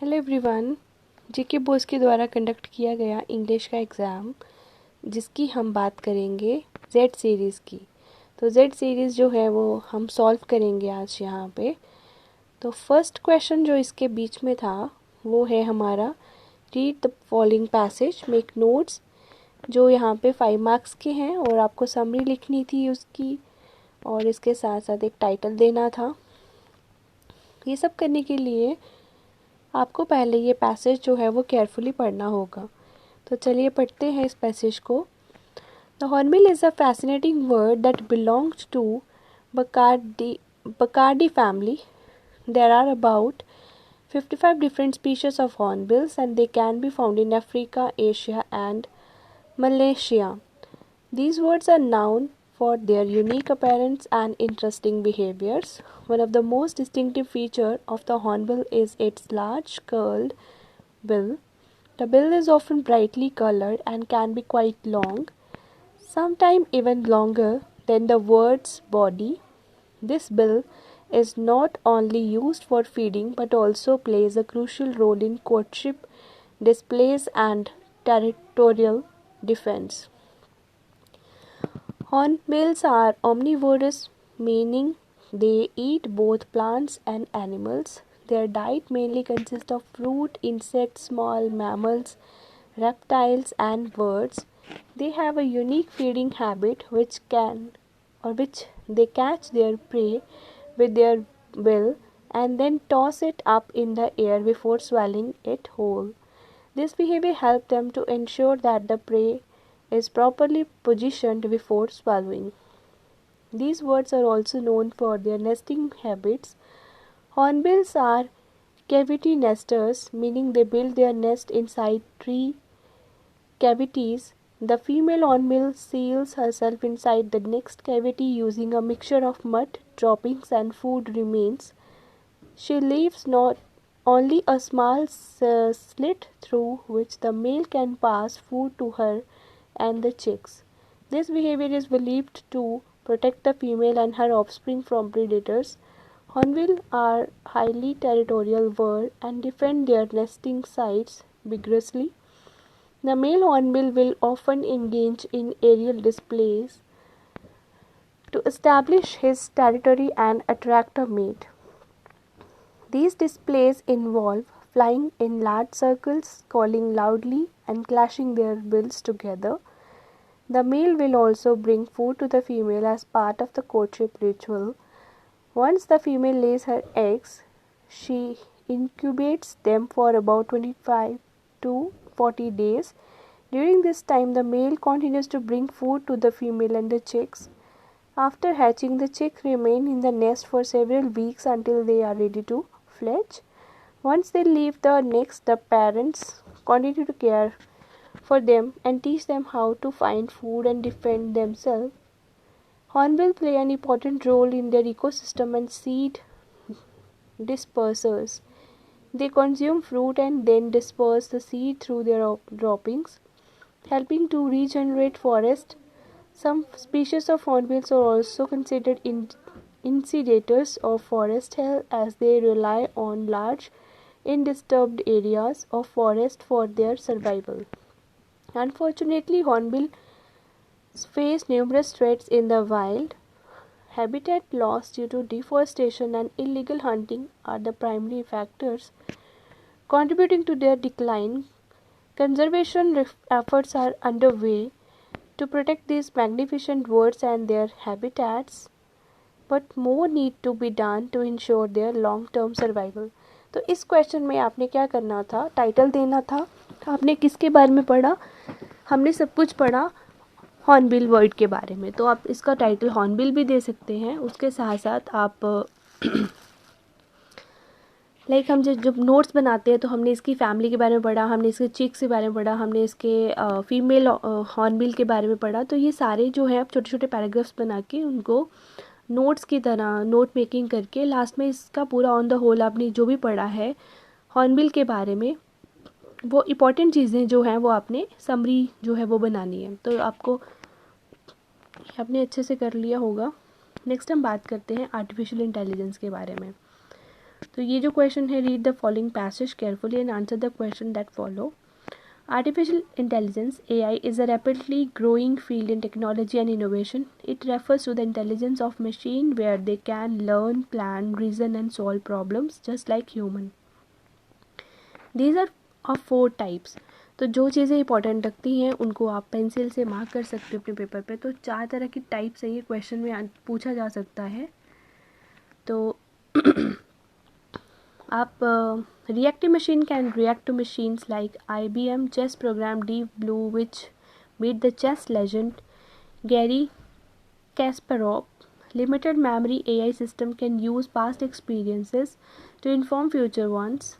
Hello everyone. GK Bose के द्वारा conduct किया गया इंग्लिश का एग्ज़ाम जिसकी हम बात करेंगे जेड सीरीज़ की। तो जेड सीरीज़ जो है वो हम सॉल्व करेंगे आज यहाँ पे। तो फर्स्ट क्वेश्चन जो इसके बीच में था वो है हमारा read the following passage make notes, जो यहाँ पे 5 मार्क्स के हैं और आपको समरी लिखनी थी उसकी और इसके साथ साथ एक टाइटल देना था। ये सब करने के लिए आपको पहले ये पैसेज जो है वो केयरफुली पढ़ना होगा। तो चलिए पढ़ते हैं इस पैसेज को। The hornbill is a fascinating word that belongs to Bacardi family. There are about 55 different species of hornbills and they can be found in Africa, Asia and Malaysia. These birds are known for their unique appearance and interesting behaviors. One of the most distinctive features of the hornbill is its large curled bill. The bill is often brightly colored and can be quite long, sometimes even longer than the bird's body. This bill is not only used for feeding but also plays a crucial role in courtship, displays, and territorial defense. Hornbills are omnivorous, meaning they eat both plants and animals. Their diet mainly consists of fruit, insects, small mammals, reptiles, and birds. They have a unique feeding habit which they catch their prey with their bill and then toss it up in the air before swallowing it whole. This behavior helps them to ensure that the prey is properly positioned before swallowing. These birds are also known for their nesting habits. Hornbills are cavity nesters, meaning they build their nest inside tree cavities. The female hornbill seals herself inside the next cavity using a mixture of mud, droppings, and food remains. She leaves not only a small slit through which the male can pass food to her and the chicks. This behavior is believed to protect the female and her offspring from predators. Hornbills are highly territorial birds and defend their nesting sites vigorously. The male hornbill will often engage in aerial displays to establish his territory and attract a mate. These displays involve flying in large circles, calling loudly, and clashing their bills together. The male will also bring food to the female as part of the courtship ritual. Once the female lays her eggs, she incubates them for about 25 to 40 days. During this time, the male continues to bring food to the female and the chicks. After hatching, the chicks remain in the nest for several weeks until they are ready to fledge. Once they leave the nest, the parents continue to care for them and teach them how to find food and defend themselves. Hornbills play an important role in their ecosystem and seed dispersers. They consume fruit and then disperse the seed through their droppings, helping to regenerate forest. Some species of hornbills are also considered instigators of forest health as they rely on large, undisturbed areas of forest for their survival. Unfortunately, hornbills face numerous threats in the wild. Habitat loss due to deforestation and illegal hunting are the primary factors contributing to their decline. Conservation efforts are underway to protect these magnificent birds and their habitats, but more need to be done to ensure their long-term survival. तो इस question में आपने क्या करना था, title देना था। आपने किसके बारे में पढ़ा? हमने सब कुछ पढ़ा हॉर्नबिल वर्ड के बारे में, तो आप इसका टाइटल हॉर्नबिल भी दे सकते हैं। उसके साथ साथ आप हम जब नोट्स बनाते हैं तो हमने इसकी फैमिली के बारे में पढ़ा, हमने इसके चिक्स के बारे में पढ़ा, हमने इसके फीमेल हॉर्नबिल के बारे में पढ़ा। तो ये सारे जो है आप छोटे छोटे पैराग्राफ्स बना के उनको नोट्स की तरह नोट मेकिंग करके लास्ट में इसका पूरा ऑन द होल आपने जो भी पढ़ा है हॉर्नबिल के बारे में वो इम्पॉर्टेंट चीज़ें जो हैं वो आपने समरी जो है वो बनानी है। तो आपको आपने अच्छे से कर लिया होगा। नेक्स्ट हम बात करते हैं आर्टिफिशियल इंटेलिजेंस के बारे में। तो ये जो क्वेश्चन है, read the following passage carefully and answer the question that follow. Artificial intelligence (AI) is a rapidly growing field in technology and innovation. It refers to the intelligence of machine where they can learn, plan, reason and solve problems just like human. These are of 4 types. तो जो चीज़ें important लगती हैं उनको आप pencil से mark कर सकते हो अपने पेपर पे. तो 4 तरह की टाइप्स हैं, ये क्वेश्चन में पूछा जा सकता है. तो आप reactive machine can react to machines like IBM chess program Deep Blue, which beat the chess legend Garry Kasparov. Limited memory AI system can use past experiences to inform future ones,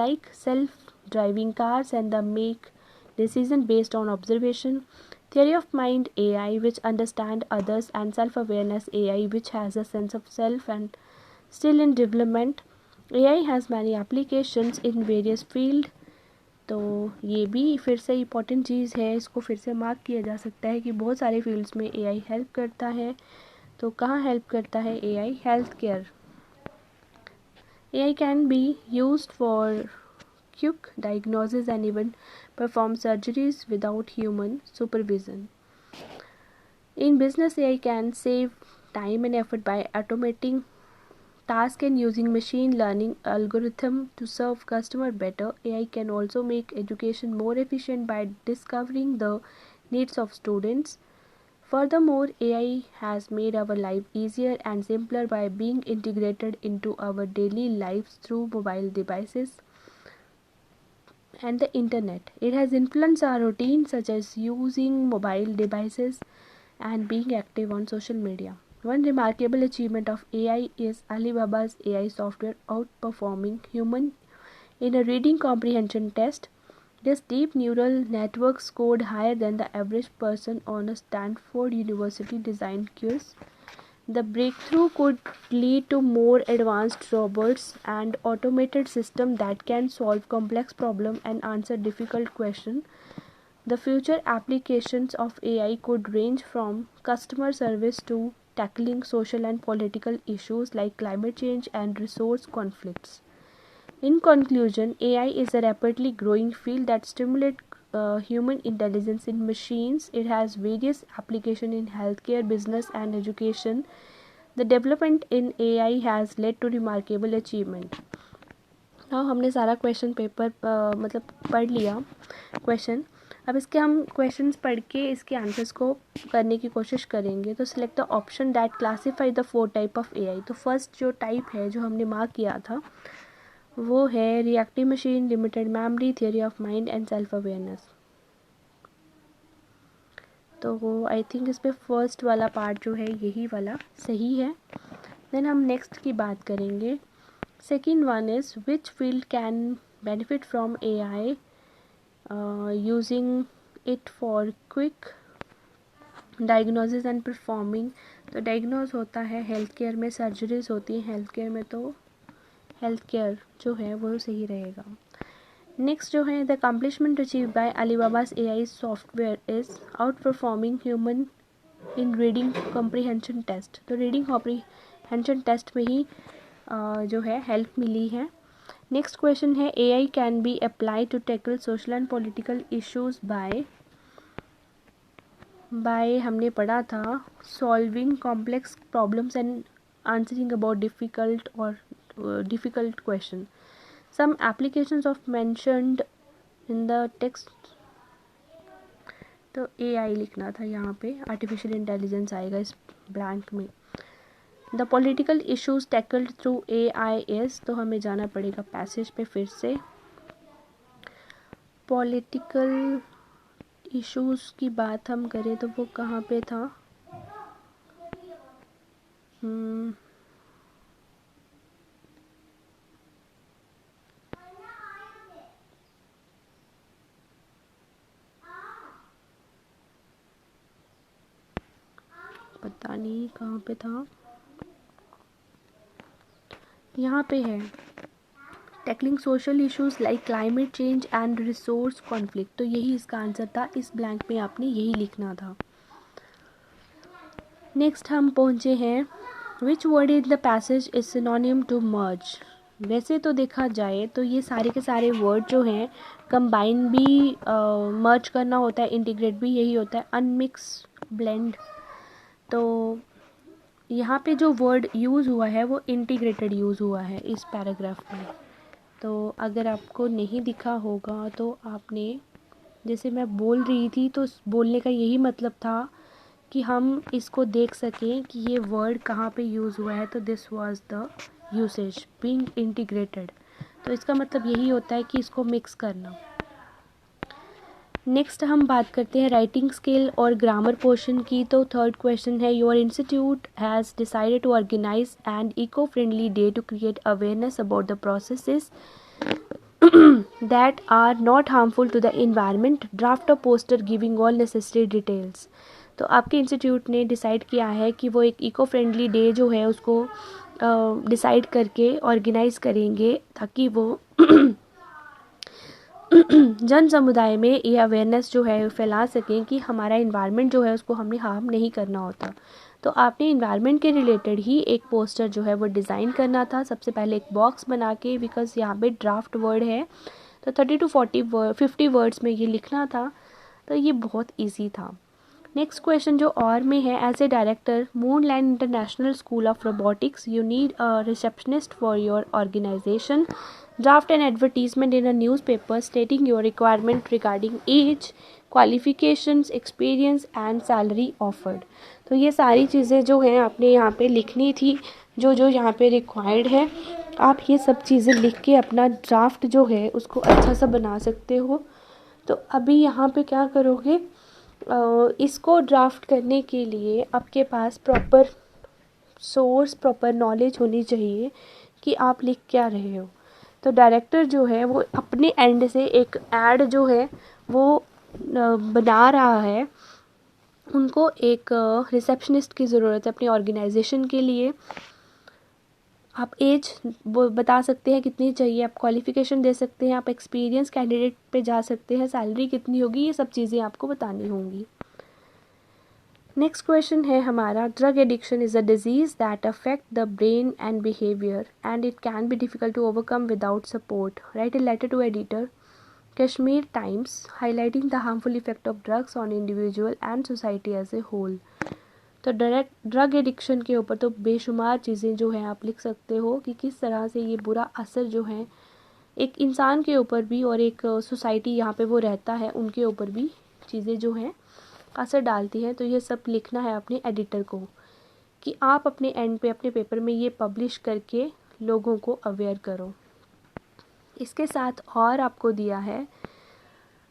like self-driving cars and the make decision based on observation. Theory of mind AI, which understand others, and self-awareness AI, which has a sense of self and still in development. AI has many applications in various field. तो ये भी फिर से important चीज़ है, इसको फिर से mark किया जा सकता है कि बहुत सारे फील्ड्स में AI हेल्प करता है. तो कहाँ हेल्प करता है AI? Health care. AI can be used for quick diagnosis and even perform surgeries without human supervision. In business, AI can save time and effort by automating tasks and using machine learning algorithm to serve customer better. AI can also make education more efficient by discovering the needs of students. Furthermore, AI has made our life easier and simpler by being integrated into our daily lives through mobile devices and the internet. It has influenced our routine, such as using mobile devices and being active on social media. One remarkable achievement of AI is Alibaba's AI software outperforming human in a reading comprehension test. This deep neural network scored higher than the average person on a Stanford University designed quiz. The breakthrough could lead to more advanced robots and automated systems that can solve complex problems and answer difficult questions. The future applications of AI could range from customer service to tackling social and political issues like climate change and resource conflicts. In conclusion, AI is a rapidly growing field that stimulates human intelligence in machines. It has various applications in healthcare, business, and education. The development in AI has led to remarkable achievement. Now हमने सारा question paper मतलब पढ़ लिया question. अब इसके हम questions पढ़ के इसके आंसर्स को करने की कोशिश करेंगे. तो select the option that classify the 4 type of AI. तो फर्स्ट जो टाइप है जो हमने मार्क किया था वो है reactive machine, limited memory, theory of mind and self awareness. तो वो आई थिंक इस पर फर्स्ट वाला पार्ट जो है यही वाला सही है. देन हम नेक्स्ट की बात करेंगे. Second one is which field can benefit from AI using it for quick diagnosis and performing. तो डायग्नोज होता है हेल्थ केयर में, सर्जरीज होती हैं हेल्थ केयर में, तो हेल्थ केयर जो है वो सही रहेगा. नेक्स्ट जो है the accomplishment achieve by Alibaba's AI software is outperforming human in reading comprehension test. तो रीडिंग कॉम्प्रीहेंशन टेस्ट में ही जो है हेल्प मिली है. नेक्स्ट क्वेश्चन है AI can be apply to tackle social and political issues by हमने पढ़ा था solving complex problems and answering about difficult question. Some applications of mentioned in the text. तो AI लिखना था यहाँ पे, आर्टिफिशियल इंटेलिजेंस आएगा इस ब्लैंक में. The political issues tackled through AI is. तो हमें जाना पड़ेगा पैसेज पे फिर से. पॉलिटिकल इश्यूज की बात हम करें तो वो कहाँ पे था? पता नहीं कहाँ पे था. यहाँ पे है tackling social issues like climate change and resource conflict. तो यही इसका आंसर था. इस ब्लैंक में आपने यही लिखना था. नेक्स्ट हम पहुँचे हैं which word in the passage is synonym to merge. वैसे तो देखा जाए तो ये सारे के सारे वर्ड जो हैं कंबाइन भी मर्ज करना होता है, इंटीग्रेट भी यही होता है, अनमिक्स ब्लेंड। तो यहाँ पे जो वर्ड यूज़ हुआ है वो इंटीग्रेटेड यूज़ हुआ है इस पैराग्राफ में। तो अगर आपको नहीं दिखा होगा तो आपने, जैसे मैं बोल रही थी तो बोलने का यही मतलब था कि हम इसको देख सकें कि ये वर्ड कहाँ पे यूज़ हुआ है। तो this was the usage being integrated, तो इसका मतलब यही होता है कि इसको मिक्स करना। नेक्स्ट हम बात करते हैं राइटिंग स्किल और ग्रामर पोर्शन की। तो थर्ड क्वेश्चन है, your institute has decided to organise and eco friendly day to create awareness about the processes that are not harmful to the environment. Draft a poster giving all necessary details. तो आपके institute ने decide किया है कि वो एक eco friendly day जो है उसको डिसाइड करके ऑर्गेनाइज करेंगे ताकि वो जन समुदाय में ये अवेयरनेस जो है फैला सकें कि हमारा इन्वायरमेंट जो है उसको हमें हार्म नहीं करना होता। तो आपने इन्वायरमेंट के रिलेटेड ही एक पोस्टर जो है वो डिज़ाइन करना था। सबसे पहले एक बॉक्स बना के, बिकॉज यहाँ पे ड्राफ्ट वर्ड है तो 30 to 50 वर्ड्स में ये लिखना था। तो ये बहुत ईजी था। नेक्स्ट क्वेश्चन जो और में है, as a director Moonland International School of Robotics you need a receptionist for your organisation. Draft an advertisement in a newspaper stating your requirement regarding age, qualifications, experience and salary offered. तो ये सारी चीज़ें जो हैं आपने यहाँ पे लिखनी थी, जो जो यहाँ पे रिक्वायर्ड है। आप ये सब चीज़ें लिख के अपना ड्राफ्ट जो है उसको अच्छा सा बना सकते हो। तो अभी यहाँ पे क्या करोगे, इसको ड्राफ्ट करने के लिए आपके पास प्रॉपर सोर्स, प्रॉपर नॉलेज होनी चाहिए कि आप लिख क्या रहे हो। तो डायरेक्टर जो है वो अपने एंड से एक ऐड जो है वो बना रहा है। उनको एक रिसेप्शनिस्ट की ज़रूरत है अपनी ऑर्गेनाइजेशन के लिए। आप एज वो बता सकते हैं कितनी चाहिए, आप क्वालिफ़िकेशन दे सकते हैं, आप एक्सपीरियंस कैंडिडेट पे जा सकते हैं, सैलरी कितनी होगी, ये सब चीज़ें आपको बतानी होंगी। नेक्स्ट क्वेश्चन है हमारा, drug addiction is a disease that affect the brain and behaviour and it can be difficult to overcome without support. Write a letter to editor Kashmir Times highlighting the harmful effect of drugs on individual and society as a whole. तो direct drug addiction के ऊपर तो बेशुमार चीज़ें जो हैं आप लिख सकते हो कि किस तरह से ये बुरा असर जो है एक इंसान के ऊपर भी और एक सोसाइटी यहाँ पे वो रहता है उनके ऊपर भी चीज़ें जो हैं असर डालती हैं। तो ये सब लिखना है अपने एडिटर को कि आप अपने एंड पे अपने पेपर में ये पब्लिश करके लोगों को अवेयर करो। इसके साथ और आपको दिया है,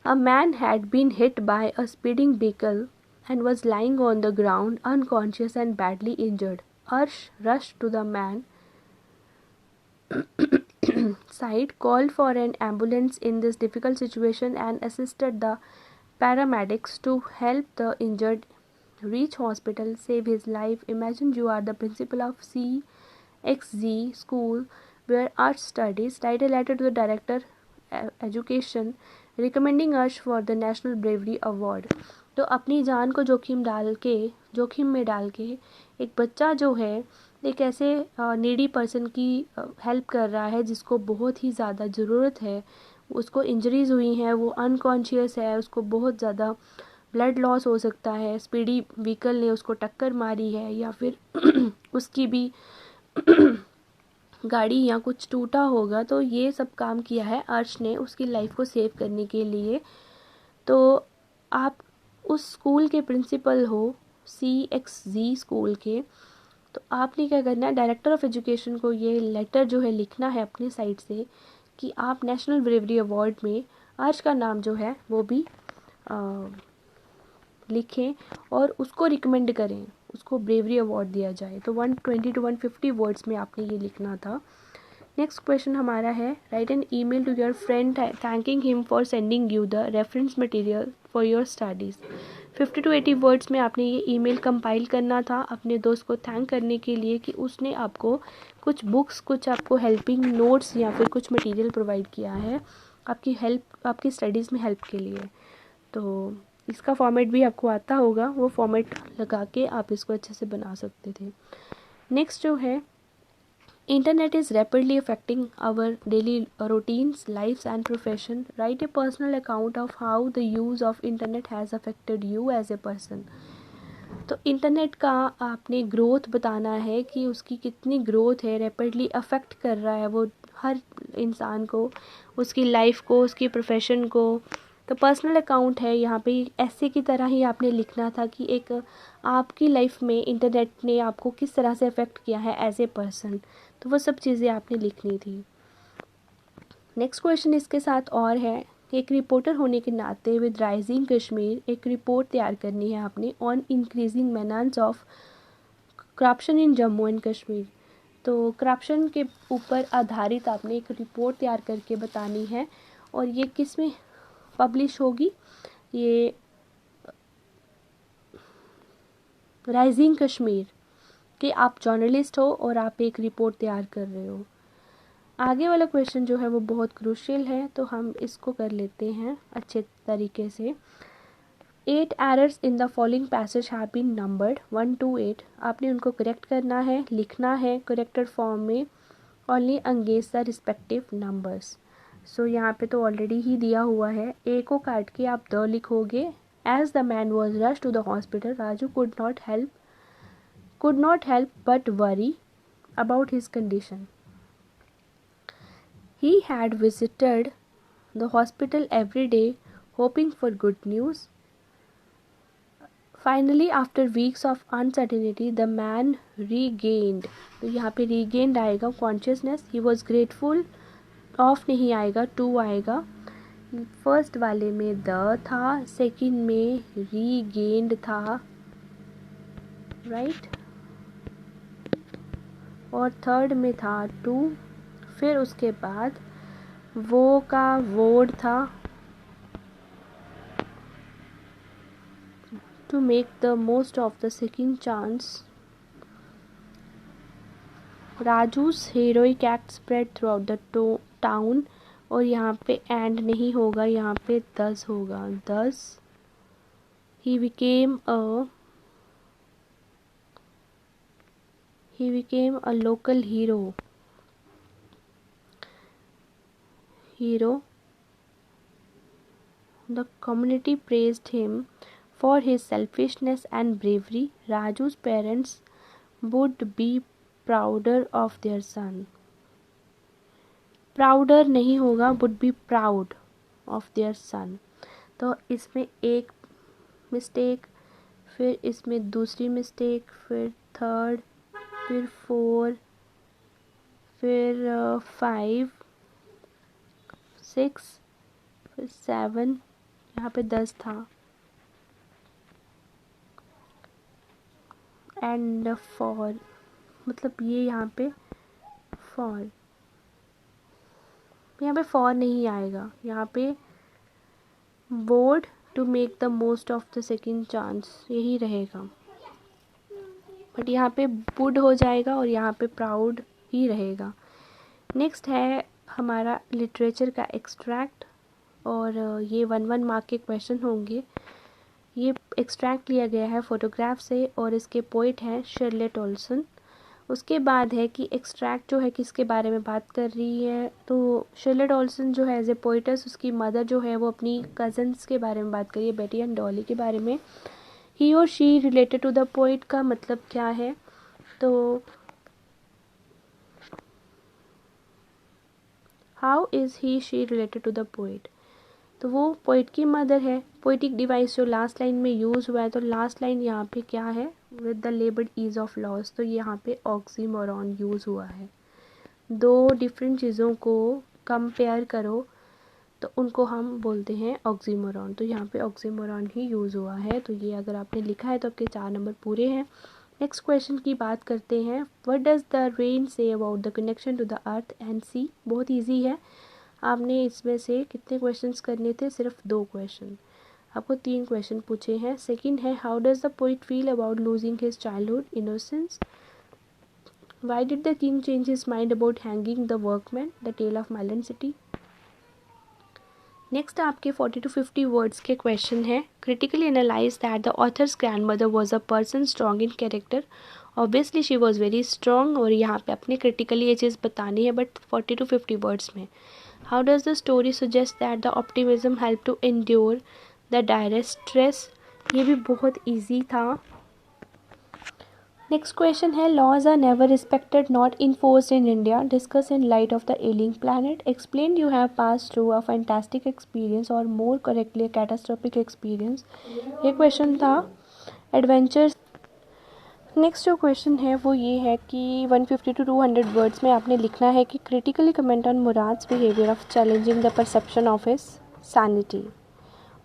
a man had been hit by a speeding vehicle and was lying on the ground unconscious and badly injured. Arsh rushed to the man's side, called for an ambulance in this difficult situation and assisted the paramedics to help the injured reach hospital, save his life. Imagine you are the principal of CXZ school where Arsh studies. Write a letter to the director education recommending Arsh for the National Bravery Award. तो अपनी जान को जोखिम में डाल के एक बच्चा जो है एक ऐसे नीडी पर्सन की हेल्प कर रहा है जिसको बहुत ही ज़्यादा ज़रूरत है। उसको इंजरीज़ हुई हैं, वो अनकॉन्शियस है, उसको बहुत ज़्यादा ब्लड लॉस हो सकता है, स्पीडी व्हीकल ने उसको टक्कर मारी है या फिर उसकी भी गाड़ी या कुछ टूटा होगा। तो ये सब काम किया है अर्श ने उसकी लाइफ को सेव करने के लिए। तो आप उस स्कूल के प्रिंसिपल हो, CXZ स्कूल के, तो आपने क्या करना है, डायरेक्टर ऑफ एजुकेशन को ये लेटर जो है लिखना है अपनी साइड से कि आप नेशनल ब्रेवरी अवार्ड में अर्श का नाम जो है वो भी लिखें और उसको रिकमेंड करें, उसको ब्रेवरी अवार्ड दिया जाए। तो 120 to 150 वर्ड्स में आपने ये लिखना था। नेक्स्ट क्वेश्चन हमारा है, write an email to your friend thanking him for sending you the reference material for your studies. 50 to 80 words में आपने ये ईमेल कंपाइल करना था अपने दोस्त को थैंक करने के लिए कि उसने आपको कुछ बुक्स, कुछ आपको हेल्पिंग नोट्स या फिर कुछ मटेरियल प्रोवाइड किया है आपकी स्टडीज़ में हेल्प के लिए। तो इसका फॉर्मेट भी आपको आता होगा, वो फॉर्मेट लगा के आप इसको अच्छे से बना सकते थे। नेक्स्ट जो है, Internet is rapidly affecting our daily routines, lives and profession. Write a personal account of how the use of internet has affected you as a person. तो इंटरनेट का आपने ग्रोथ बताना है कि उसकी कितनी ग्रोथ है, रैपिडली अफेक्ट कर रहा है वो हर इंसान को, उसकी लाइफ को, उसकी प्रोफेशन को। तो पर्सनल अकाउंट है, यहाँ पे ऐसे की तरह ही आपने लिखना था कि एक आपकी लाइफ में इंटरनेट ने आपको किस तरह से अफेक्ट किया है एज ए पर्सन, तो वो सब चीज़ें आपने लिखनी थी। नेक्स्ट क्वेश्चन इसके साथ और है, एक रिपोर्टर होने के नाते विद राइजिंग कश्मीर एक रिपोर्ट तैयार करनी है आपने on increasing menace of corruption in Jammu and Kashmir. तो करप्शन के ऊपर आधारित आपने एक रिपोर्ट तैयार करके बतानी है, और ये किस में पब्लिश होगी, ये राइजिंग कश्मीर कि आप जर्नलिस्ट हो और आप एक रिपोर्ट तैयार कर रहे हो। आगे वाला क्वेश्चन जो है वो बहुत क्रूशियल है, तो हम इसको कर लेते हैं अच्छे तरीके से। 8 errors in the following passage have been numbered 1 to 8। आपने उनको करेक्ट करना है, लिखना है करेक्टेड फॉर्म में, ओनली अंगेज द रिस्पेक्टिव नंबर्स। सो यहाँ पे तो ऑलरेडी ही दिया हुआ है, ए को काट के आप द लिखोगे। As the man was rush to the hospital, Raju could not help but worry about his condition. He had visited the hospital every day, hoping for good news. Finally, after weeks of uncertainty, the man regained. तो यहाँ पे regained आएगा consciousness. He was grateful. Off नहीं आएगा, to आएगा। First वाले में the था, सेकंड में regained था, राइट, और थर्ड में था to, फिर उसके बाद वो का वर्ड था to make the most of the second chance. Raju's heroic act spread throughout the town, और यहाँ पे एंड नहीं होगा, यहाँ पे दस होगा। दस he became a local hero. The community praised him for his selfishness and bravery. Raju's parents would be prouder of their son. Prouder नहीं होगा, would be proud of their son। तो इसमें एक मिस्टेक, फिर इसमें दूसरी मिस्टेक, फिर third, फिर फोर, फिर 5, 6, फिर 7, यहाँ पे 10 था, एंड 4, मतलब ये यहाँ पे 4, यहाँ पे 4 नहीं आएगा, यहाँ पे board to make the most of the second chance यही रहेगा, बट यहाँ पे वुड हो जाएगा और यहाँ पे प्राउड ही रहेगा। नेक्स्ट है हमारा लिटरेचर का एक्सट्रैक्ट, और ये 1 मार्क के क्वेश्चन होंगे। ये एक्सट्रैक्ट लिया गया है फोटोग्राफ से, और इसके पोइट हैं शर्लेट ओल्सन। उसके बाद है कि एक्सट्रैक्ट जो है किसके बारे में बात कर रही है, तो शर्लेट ओल्सन जो है एज ए पोइटस, उसकी मदर जो है वो अपनी कज़न्स के बारे में बात कर रही है, बेटी एंड डॉली के बारे में। ही और she related to the poet का मतलब क्या है, तो how is he she related to the poet, तो वो पोइट की मदर है। पोइटिक डिवाइस जो लास्ट लाइन में यूज़ हुआ है, तो लास्ट लाइन यहाँ पे क्या है, with the laboured ease of loss, तो यहाँ पे ऑक्सीमोरॉन यूज़ हुआ है। दो डिफरेंट चीज़ों को कंपेयर करो तो उनको हम बोलते हैं ऑक्सीमोरॉन, तो यहाँ पे ऑक्सीमोरॉन ही यूज़ हुआ है। तो ये अगर आपने लिखा है तो आपके 4 नंबर पूरे हैं। नेक्स्ट क्वेश्चन की बात करते हैं, what does the rain say about the connection to the earth and sea. बहुत ईजी है, आपने इसमें से कितने क्वेश्चंस करने थे, सिर्फ 2 क्वेश्चन, आपको 3 क्वेश्चन पूछे हैं। सेकंड है, how does the poet feel about losing his childhood innocence. Why did the king change his mind about hanging the workman, the tale of Melon City. Next आपके 40 to 50 words के question है। Critically analyse that the author's grandmother was a person strong in character. Obviously she was very strong, और यहाँ पे अपने critically ये चीज़ बतानी है, बट 40 to 50 वर्ड्स में। How does the story suggest that the optimism help to endure the direst stress. ये भी बहुत ईजी था। नेक्स्ट क्वेश्चन है, laws are never respected not enforced in India, discuss in light of the ailing planet, explain you have pass through a fantastic experience और more correctly catastrophic experience. ये question था adventures. Next जो question है वो ये है कि 150 to 200 words में आपने लिखना है कि critically comment on Murad's behaviour of challenging the perception of his sanity.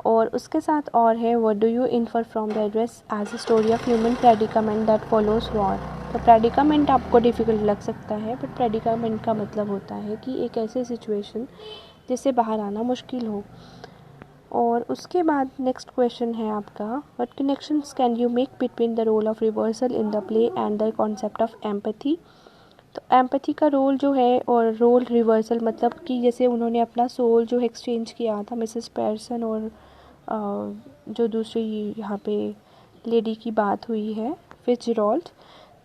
और उसके साथ और है, what do you infer from the address as a story of human predicament that follows war. तो प्रेडिकामेंट आपको डिफ़िकल्ट लग सकता है, बट प्रेडिकामेंट का मतलब होता है कि एक ऐसी सिचुएशन जिससे बाहर आना मुश्किल हो। और उसके बाद नेक्स्ट क्वेश्चन है आपका, what connections can you make between the role of reversal in the play and the concept of empathy. तो एम्पैथी का रोल जो है, और रोल रिवर्सल मतलब कि जैसे उन्होंने अपना सोल जो एक्सचेंज किया था मिसेस पेयरसन और जो दूसरी यहाँ पे लेडी की बात हुई है फिट्जजेराल्ड,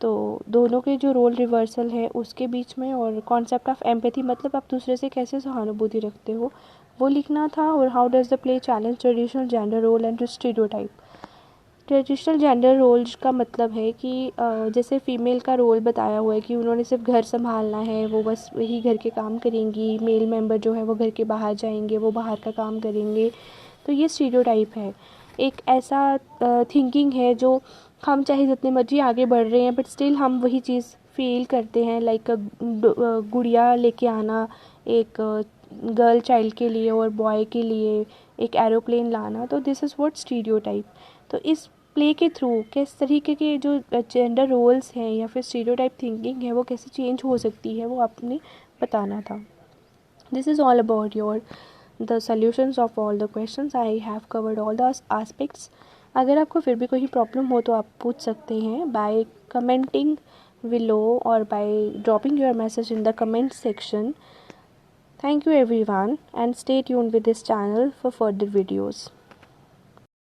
तो दोनों के जो रोल रिवर्सल है उसके बीच में, और कॉन्सेप्ट ऑफ एम्पैथी मतलब आप दूसरे से कैसे सहानुभूति रखते हो वो लिखना था। और how does the play challenge traditional gender role and stereotype. Traditional gender roles का मतलब है कि जैसे फीमेल का रोल बताया हुआ है कि उन्होंने सिर्फ घर संभालना है, वो बस वही घर के काम करेंगी, मेल मेंबर जो है वो घर के बाहर जाएंगे, वो बाहर का काम करेंगे। तो ये स्टीरियोटाइप है, एक ऐसा थिंकिंग है जो हम चाहे जितने मर्जी आगे बढ़ रहे हैं बट स्टिल हम वही चीज़ फील करते हैं। लाइक गुड़िया लेके आना एक गर्ल चाइल्ड के लिए और बॉय के लिए एक एरोप्लेन लाना, तो दिस इज़ व्हाट स्टीरियोटाइप। तो इस प्ले के थ्रू किस तरीके के जो जेंडर रोल्स हैं या फिर स्टीरियोटाइप थिंकिंग है वो कैसे चेंज हो सकती है वो आपने बताना था। This is all about your the solutions of all the questions. I have covered all the aspects. अगर आपको फिर भी कोई प्रॉब्लम हो तो आप पूछ सकते हैं by commenting below or by dropping your message in the comment section. Thank you everyone, and stay tuned with this channel for further videos.